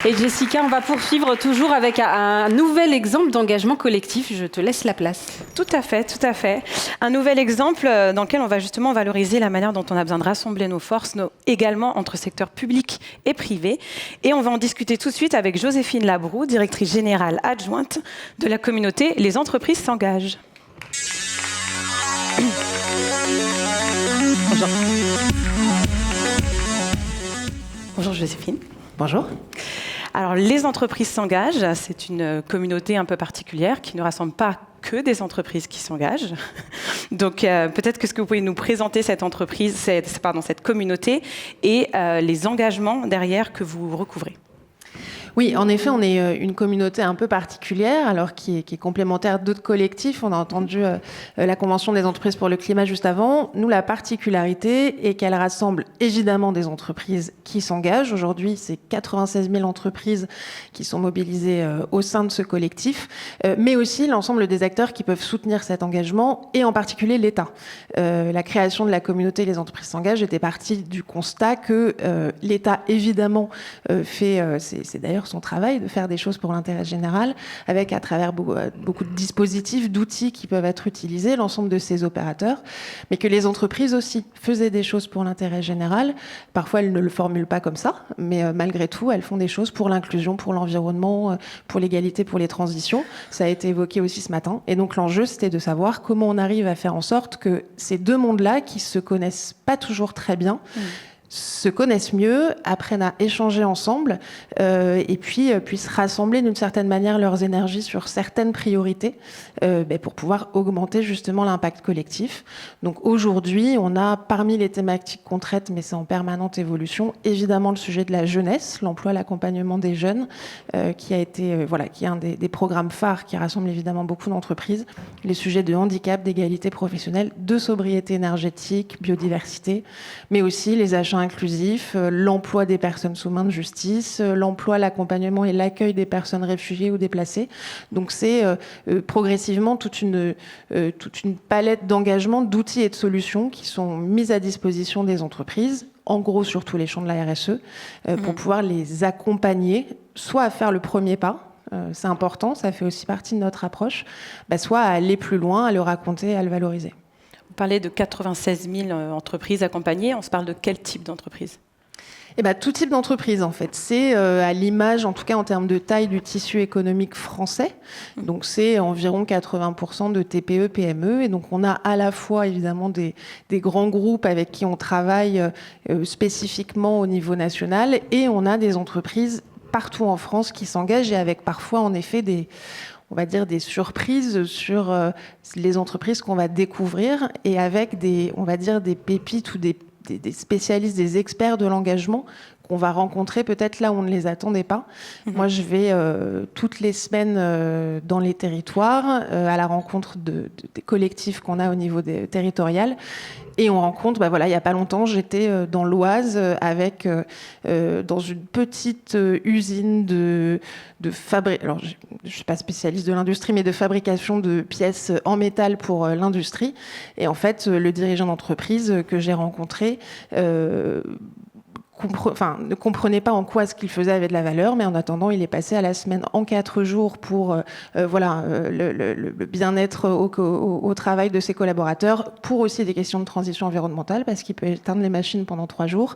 Et Jessica, on va poursuivre toujours avec un nouvel exemple d'engagement collectif. Je te laisse la place. Tout à fait, tout à fait. Un nouvel exemple dans lequel on va justement valoriser la manière dont on a besoin de rassembler nos forces, également entre secteurs public et privé. Et on va en discuter tout de suite avec Joséphine Labroue, directrice générale adjointe de la communauté Les entreprises s'engagent. Bonjour. Bonjour Joséphine. Bonjour. Alors, les entreprises s'engagent, c'est une communauté un peu particulière qui ne rassemble pas que des entreprises qui s'engagent. Donc, peut-être que vous pouvez nous présenter cette entreprise, cette communauté et les engagements derrière que vous recouvrez. Oui, en effet, on est une communauté un peu particulière, alors qui est complémentaire d'autres collectifs. On a entendu la Convention des entreprises pour le climat juste avant. Nous, la particularité est qu'elle rassemble évidemment des entreprises qui s'engagent. Aujourd'hui, c'est 96 000 entreprises qui sont mobilisées au sein de ce collectif, mais aussi l'ensemble des acteurs qui peuvent soutenir cet engagement, et en particulier l'État. La création de la communauté Les entreprises s'engagent était partie du constat que l'État, évidemment, c'est d'ailleurs son travail de faire des choses pour l'intérêt général, avec à travers beaucoup de dispositifs, d'outils qui peuvent être utilisés, l'ensemble de ces opérateurs, mais que les entreprises aussi faisaient des choses pour l'intérêt général. Parfois, elles ne le formulent pas comme ça, mais malgré tout, elles font des choses pour l'inclusion, pour l'environnement, pour l'égalité, pour les transitions. Ça a été évoqué aussi ce matin. Et donc, l'enjeu, c'était de savoir comment on arrive à faire en sorte que ces deux mondes-là, qui se connaissent pas toujours très bien, se connaissent mieux, apprennent à échanger ensemble et puis puissent rassembler d'une certaine manière leurs énergies sur certaines priorités pour pouvoir augmenter justement l'impact collectif. Donc aujourd'hui, on a parmi les thématiques qu'on traite, mais c'est en permanente évolution, évidemment le sujet de la jeunesse, l'emploi, l'accompagnement des jeunes, qui a été qui est un des programmes phares qui rassemble évidemment beaucoup d'entreprises, les sujets de handicap, d'égalité professionnelle, de sobriété énergétique, biodiversité, mais aussi les achats inclusif, l'emploi des personnes sous main de justice, l'emploi, l'accompagnement et l'accueil des personnes réfugiées ou déplacées. Donc c'est progressivement toute une palette d'engagements, d'outils et de solutions qui sont mises à disposition des entreprises, en gros sur tous les champs de la RSE, pour pouvoir les accompagner, soit à faire le premier pas, c'est important, ça fait aussi partie de notre approche, soit à aller plus loin, à le raconter, à le valoriser. Vous parlez de 96 000 entreprises accompagnées. On se parle de quel type d'entreprise ? Tout type d'entreprise, en fait. C'est à l'image, en tout cas en termes de taille du tissu économique français. Donc, c'est environ 80% de TPE, PME. Et donc, on a à la fois, évidemment, des grands groupes avec qui on travaille spécifiquement au niveau national. Et on a des entreprises partout en France qui s'engagent et avec parfois, en effet, des surprises sur les entreprises qu'on va découvrir et avec des pépites ou des spécialistes, des experts de l'engagement qu'on va rencontrer peut-être là où on ne les attendait pas. Moi, je vais toutes les semaines dans les territoires à la rencontre des collectifs qu'on a au niveau territorial. Et on rencontre, il n'y a pas longtemps, j'étais dans l'Oise avec dans une petite usine de fabrication. Alors, je ne suis pas spécialiste de l'industrie, mais de fabrication de pièces en métal pour l'industrie. Et en fait, le dirigeant d'entreprise que j'ai rencontré ne comprenait pas en quoi ce qu'il faisait avait de la valeur, mais en attendant, il est passé à la semaine en 4 jours pour le bien-être au travail de ses collaborateurs, pour aussi des questions de transition environnementale, parce qu'il peut éteindre les machines pendant 3 jours.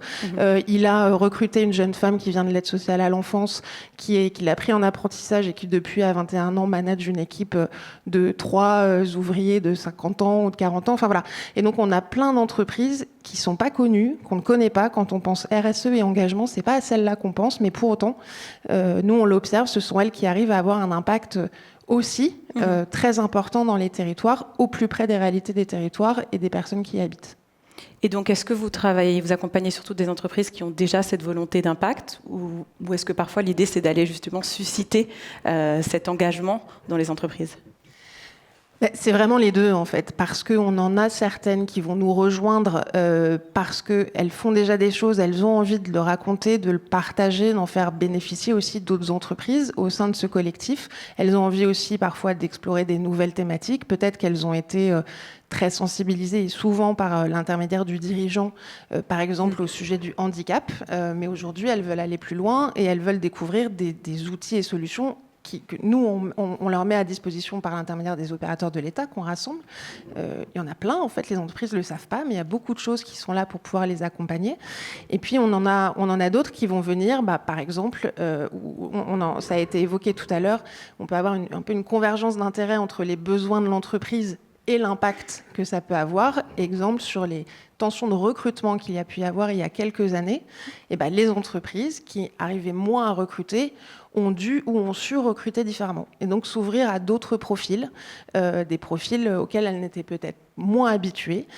Il a recruté une jeune femme qui vient de l'aide sociale à l'enfance, qui l'a pris en apprentissage et qui, depuis à 21 ans, manage une équipe de 3 ouvriers de 50 ans ou de 40 ans. Enfin voilà. Et donc, on a plein d'entreprises qui sont pas connues, qu'on ne connaît pas. Quand on pense RSE et engagement, c'est pas à celles-là qu'on pense, mais pour autant, nous on l'observe, ce sont elles qui arrivent à avoir un impact aussi très important dans les territoires, au plus près des réalités des territoires et des personnes qui y habitent. Et donc, est-ce que vous accompagnez surtout des entreprises qui ont déjà cette volonté d'impact, ou est-ce que parfois l'idée c'est d'aller justement susciter cet engagement dans les entreprises ? C'est vraiment les deux, en fait, parce qu'on en a certaines qui vont nous rejoindre parce qu'elles font déjà des choses, elles ont envie de le raconter, de le partager, d'en faire bénéficier aussi d'autres entreprises au sein de ce collectif. Elles ont envie aussi parfois d'explorer des nouvelles thématiques. Peut-être qu'elles ont été très sensibilisées, et souvent par l'intermédiaire du dirigeant, par exemple au sujet du handicap. Mais aujourd'hui, elles veulent aller plus loin et elles veulent découvrir des outils et solutions que nous, on leur met à disposition par l'intermédiaire des opérateurs de l'État qu'on rassemble. Il y en a plein, en fait, les entreprises ne le savent pas, mais il y a beaucoup de choses qui sont là pour pouvoir les accompagner. Et puis, on en a d'autres qui vont venir, par exemple, ça a été évoqué tout à l'heure, on peut avoir un peu une convergence d'intérêts entre les besoins de l'entreprise et l'impact que ça peut avoir. Exemple, sur les tensions de recrutement qu'il y a pu y avoir il y a quelques années, les entreprises qui arrivaient moins à recruter ont dû ou ont su recruter différemment. Et donc s'ouvrir à d'autres profils, des profils auxquels elles n'étaient peut-être moins habituées,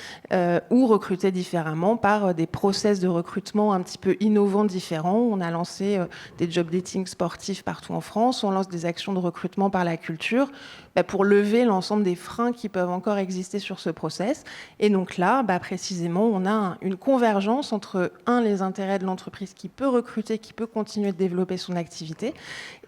ou recruter différemment par des process de recrutement un petit peu innovants, différents. On a lancé des job dating sportifs partout en France, on lance des actions de recrutement par la culture, pour lever l'ensemble des freins qui peuvent encore exister sur ce process. Et donc là, précisément, on a une convergence entre, les intérêts de l'entreprise qui peut recruter, qui peut continuer de développer son activité,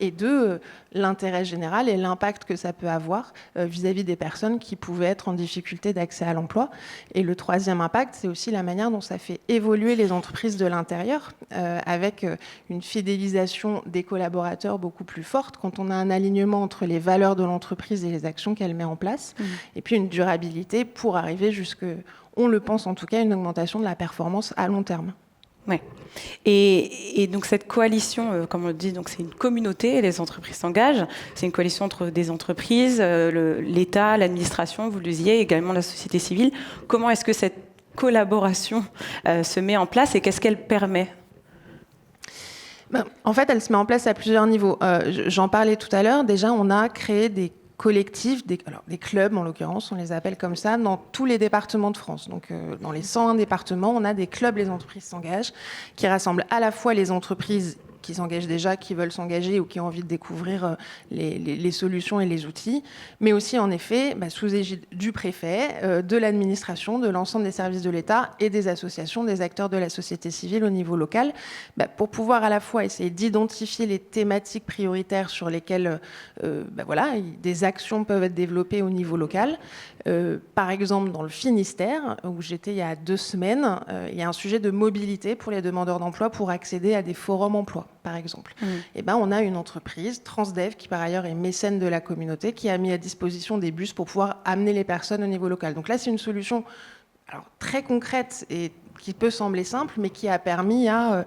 et deux, l'intérêt général et l'impact que ça peut avoir vis-à-vis des personnes qui pouvaient être en difficulté d'accès à l'emploi. Et le troisième impact, c'est aussi la manière dont ça fait évoluer les entreprises de l'intérieur, avec une fidélisation des collaborateurs beaucoup plus forte quand on a un alignement entre les valeurs de l'entreprise et les actions qu'elle met en place, et puis une durabilité pour arriver on le pense en tout cas, une augmentation de la performance à long terme. Ouais. Et donc cette coalition, comme on le dit, donc c'est une communauté, les entreprises s'engagent. C'est une coalition entre des entreprises, l'État, l'administration, vous le disiez, également la société civile. Comment est-ce que cette collaboration se met en place et qu'est-ce qu'elle permet ? En fait, elle se met en place à plusieurs niveaux. J'en parlais tout à l'heure. Déjà, on a créé des collectifs, des clubs en l'occurrence, on les appelle comme ça, dans tous les départements de France. Donc dans les 101 départements, on a des clubs, les entreprises s'engagent, qui rassemblent à la fois les entreprises qui s'engagent déjà, qui veulent s'engager ou qui ont envie de découvrir les solutions et les outils, mais aussi en effet sous égide du préfet, de l'administration, de l'ensemble des services de l'État et des associations, des acteurs de la société civile au niveau local, pour pouvoir à la fois essayer d'identifier les thématiques prioritaires sur lesquelles des actions peuvent être développées au niveau local. Par exemple, dans le Finistère, où j'étais il y a 2 semaines, il y a un sujet de mobilité pour les demandeurs d'emploi pour accéder à des forums emploi, par exemple. On a une entreprise, Transdev, qui par ailleurs est mécène de la communauté, qui a mis à disposition des bus pour pouvoir amener les personnes au niveau local. Donc là, c'est une solution très concrète et qui peut sembler simple, mais qui a permis à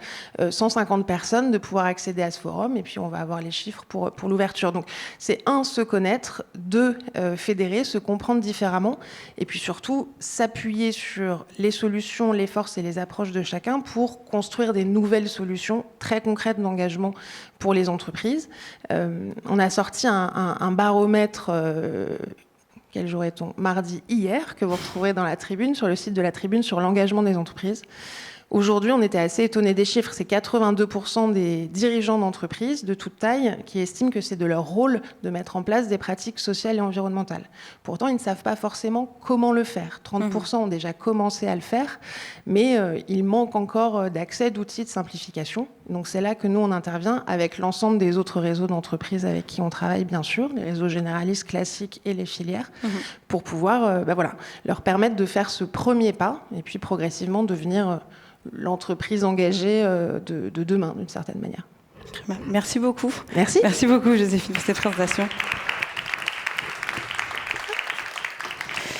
150 personnes de pouvoir accéder à ce forum. Et puis, on va avoir les chiffres pour l'ouverture. Donc, c'est se connaître, 2, fédérer, se comprendre différemment. Et puis, surtout, s'appuyer sur les solutions, les forces et les approches de chacun pour construire des nouvelles solutions très concrètes d'engagement pour les entreprises. On a sorti un baromètre... Quel jour est-on ? Mardi, hier, que vous retrouverez dans la Tribune, sur le site de la Tribune, sur l'engagement des entreprises. Aujourd'hui, on était assez étonnés des chiffres. C'est 82% des dirigeants d'entreprises de toute taille qui estiment que c'est de leur rôle de mettre en place des pratiques sociales et environnementales. Pourtant, ils ne savent pas forcément comment le faire. 30% ont déjà commencé à le faire, mais il manque encore d'accès, d'outils de simplification. Donc c'est là que nous, on intervient avec l'ensemble des autres réseaux d'entreprises avec qui on travaille, bien sûr, les réseaux généralistes classiques et les filières, pour pouvoir leur permettre de faire ce premier pas et puis progressivement devenir... l'entreprise engagée de demain, d'une certaine manière. Merci beaucoup. Merci. Merci beaucoup, Joséphine, pour cette présentation.